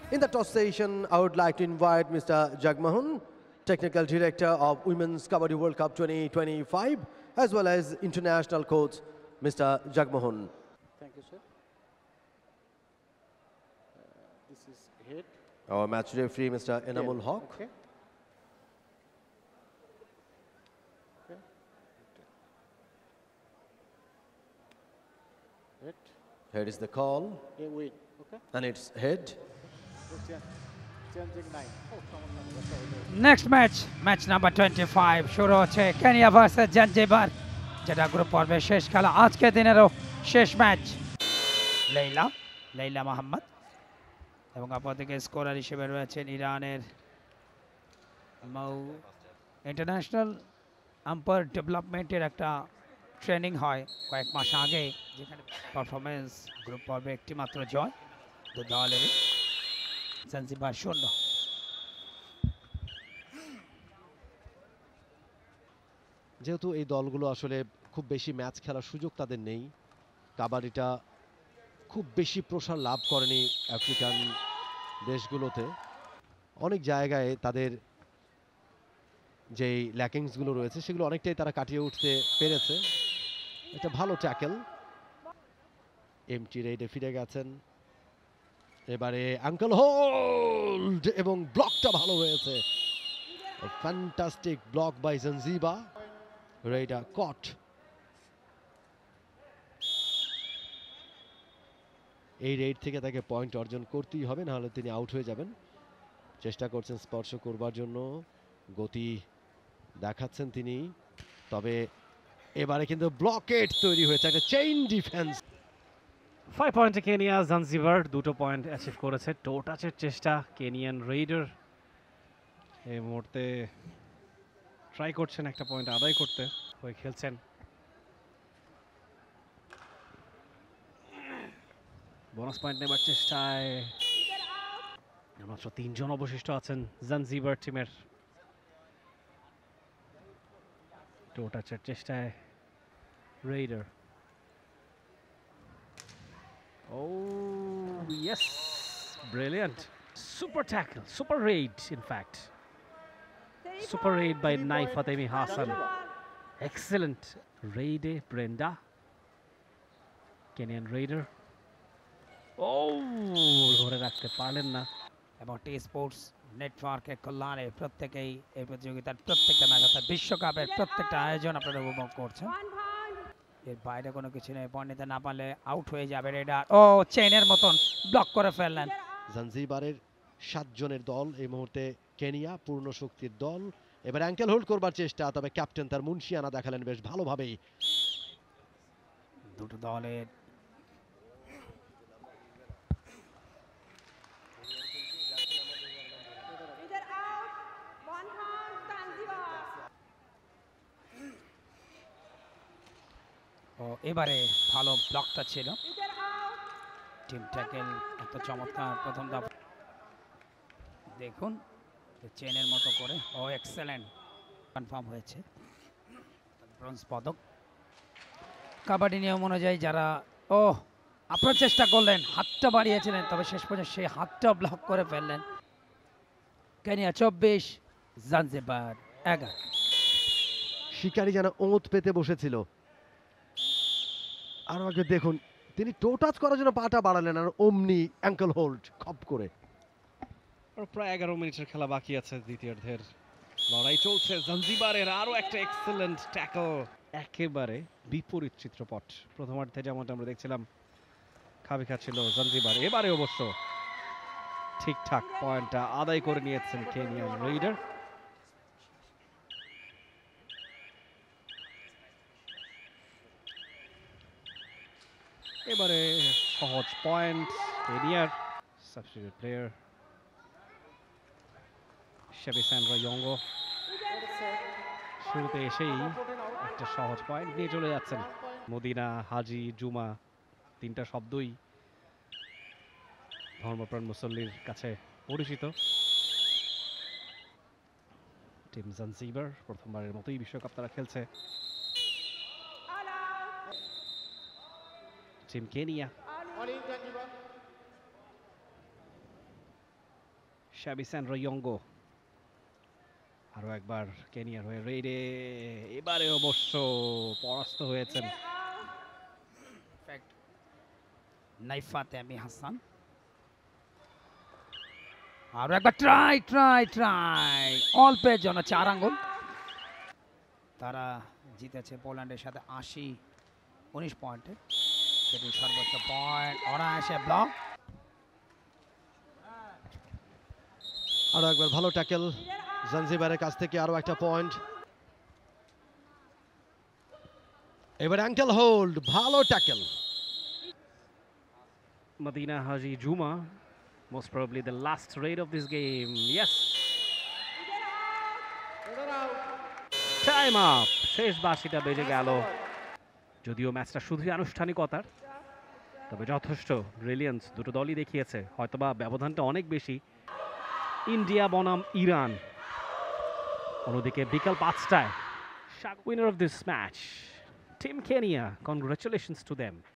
In the toss session, I would like to invite Mr. Jagmohan, Technical Director of Women's Kabaddi World Cup 2025, as well as International Coach, Mr. Jagmohan. Thank you, sir. This is head. Our match referee, Mr. Enamul Haq. Okay. Okay. Head. Here is the call, Yeah, wait. Okay. and it's head. Changing 9. Oh, come on. Next match number 25 শুরু হচ্ছে Kenya versus Zanzibar, যেটা group পর্বের শেষ খেলা, আজকের দিনেরও শেষ match. Leila Mohammad এবং অপরদিকে স্কোরার হিসেবে রয়েছেন ইরানের মৌ। ইন্টারন্যাশনাল আম্পায়ার ডেভেলপমেন্টের একটা ট্রেনিং হয় কয়েক মাস আগে, যেখানে পারফরমেন্স গ্রুপ পর্বে একটি মাত্র জয়, দু দলেরই। জাঞ্জিবার 0। যেহেতু এই দলগুলো আসলে খুব বেশি ম্যাচ খেলার সুযোগ তাদের নেই, কাবাডিটা খুব বেশি প্রসার লাভ করেনি আফ্রিকান দেশগুলোতে, অনেক জায়গায় তাদের যেই ল্যাকিংসগুলো রয়েছে সেগুলো অনেকটাই তারা কাটিয়ে উঠতে পেরেছে। এটা ভালো ট্যাকেল, এমটি রেডে ফিরে গেছেন, এবারে আঙ্কেল হোল্ড এবং ব্লকটা ভালো হয়েছে, ফ্যান্টাস্টিক ব্লক বাই জাঞ্জিবা। রেডা কট, এই রেড থেকে তাকে পয়েন্ট অর্জন করতেই হবে, নাহলে তিনি আউট হয়ে যাবেন। চেষ্টা করছেন স্পর্শ করবার জন্য, গতি দেখাচ্ছেন তিনি, তবে এবারে কিন্তু ব্লকেট তৈরি হয়েছে, একটা চেইন ডিফেন্স। 5 পয়েন্টে কেনিয়া, জাঞ্জিবার 2 পয়েন্ট অ্যাচিভ করেছে। টো টাচের চেষ্টা কেনিয়ান রেইডার এই মুহূর্তে ট্রাই করছেন একটা পয়েন্ট আদায় করতে, হয়ে খেলছেন। বোনাস পয়েন্ট নেবার চেষ্টায় মাত্র 3 জন অবশিষ্ট আছেন জাঞ্জিবার টিমের। টো টাচের চেষ্টায় Raider. Oh, yes. Brilliant. Super tackle. Super raid, in fact. Super raid by Nai Fatemi Hassan. Excellent. Raide Brenda. Kenyan Raider. Oh, ধরে রাখতে পারলেন না। এবং টি স্পোর্টস নেটওয়ার্কের কল্যাণে প্রত্যেকেই এই প্রতিযোগিতার প্রত্যেকটা ম্যাচ অর্থাৎ বিশ্বকাপের প্রত্যেকটা আয়োজন আপনারা উপভোগ করছেন। এর বাইরে কোনো কিছু নেই, পয়েন্ট নিতে না পারলে আউট হয়ে যাবে রেডার। ও চেইনের মতন ব্লক করে ফেললেন। জাঞ্জিবারের 7 জনের দল এই মুহূর্তে কেনিয়া পূর্ণ শক্তির দল। এবার অ্যাঙ্কেল হোল্ড করবার চেষ্টা, তবে ক্যাপ্টেন তার মুন্সিয়ানা দেখালেন বেশ ভালোভাবেই। দুটো দলের এবারে ভালো ব্লকটা ছিল, টিম ট্যাকেল এত চমৎকার প্রথম দফা। দেখুন চেনের মতো করে, ও এক্সেলেন্ট, কনফার্ম হয়েছে ব্রোঞ্জ পদক। কাবাডি নিয়ম অনুযায়ী যারা আপনার চেষ্টা করলেন, হাতটা বাড়িয়েছিলেন, তবে শেষ পর্যন্ত সেই হাতটা ব্লক করে ফেললেন। Kenya 24, Zanzibar 11। শিকারি যেন ওঁত পেতে বসেছিল। আর আগে দেখুন, তিনি টো টাচ করার জন্য পাটা বাড়ালেন, আর অমনি অ্যাঙ্কেল হোল্ড খপ করে। প্রায় 11 মিনিটের খেলা বাকি আছে দ্বিতীয়ার্ধের। লড়াই চলছে জাঞ্জিবারের, আরো একটা এক্সেলেন্ট ট্যাকল। একেবারে বিপরীত চিত্রপট। প্রথমার্ধে যেমনটা আমরা দেখছিলাম খাবি খাচ্ছিল জাঞ্জিবার, এবারে অবশ্য ঠিকঠাক পয়েন্টটা আদায় করে নিয়েছেন কেনিয়ান রেইডার। এবারে সহজ পয়েন্ট কেনিয়ার। সাবস্টিটিউট প্লেয়ার শেবিসান্ড্রা ইয়ঙ্গো শুরুতে এসেই একটা সহজ পয়েন্ট নিয়ে চলে যাচ্ছেন। মদিনা, হাজি, জুমা, 3টা শব্দই ধর্মপ্রাণ মুসল্লির কাছে পরিচিত। টিম জাঞ্জিবার প্রথমবারের মতোই বিশ্বকাপ তারা খেলছে। টিম কেনিয়া শাবি স্যান্ড্রো ইয়ঙ্গো আরো একবার কেনিয়ার হয়ে রেডে, এবারে অবশ্য পরাস্ত হয়েছেন। নাইফা তামি হাসান আরো একবার ট্রাই অল্পের জন্য 4 আঙ্গুল। তারা জিতেছে পোল্যান্ডের সাথে 80-19 পয়েন্টে, সেটি সর্বোচ্চ পয়েন্ট। অনায়াসে ব্লক। আরো একবার ভালো ট্যাকেল জাঞ্জিবারের কাছ থেকে, আরো একটা পয়েন্ট। এবার অ্যাঙ্কেল হোল্ড, ভালো tackle. Medina Haji Juma, most probably the last raid of this game. Yes. Time up. শেষ বাঁশিটা বেজে গেল। যদিও ম্যাচটা শুধুই আনুষ্ঠানিকতার, তবে যথেষ্ট ব্রিলিয়েন্স দুটো দলই দেখিয়েছে। হয়তোবা ব্যবধানটা অনেক বেশি, ইন্ডিয়া বনাম ইরান। অন্যদিকে বিকাল 5টায় winner of this match team Kenya, congratulations to them.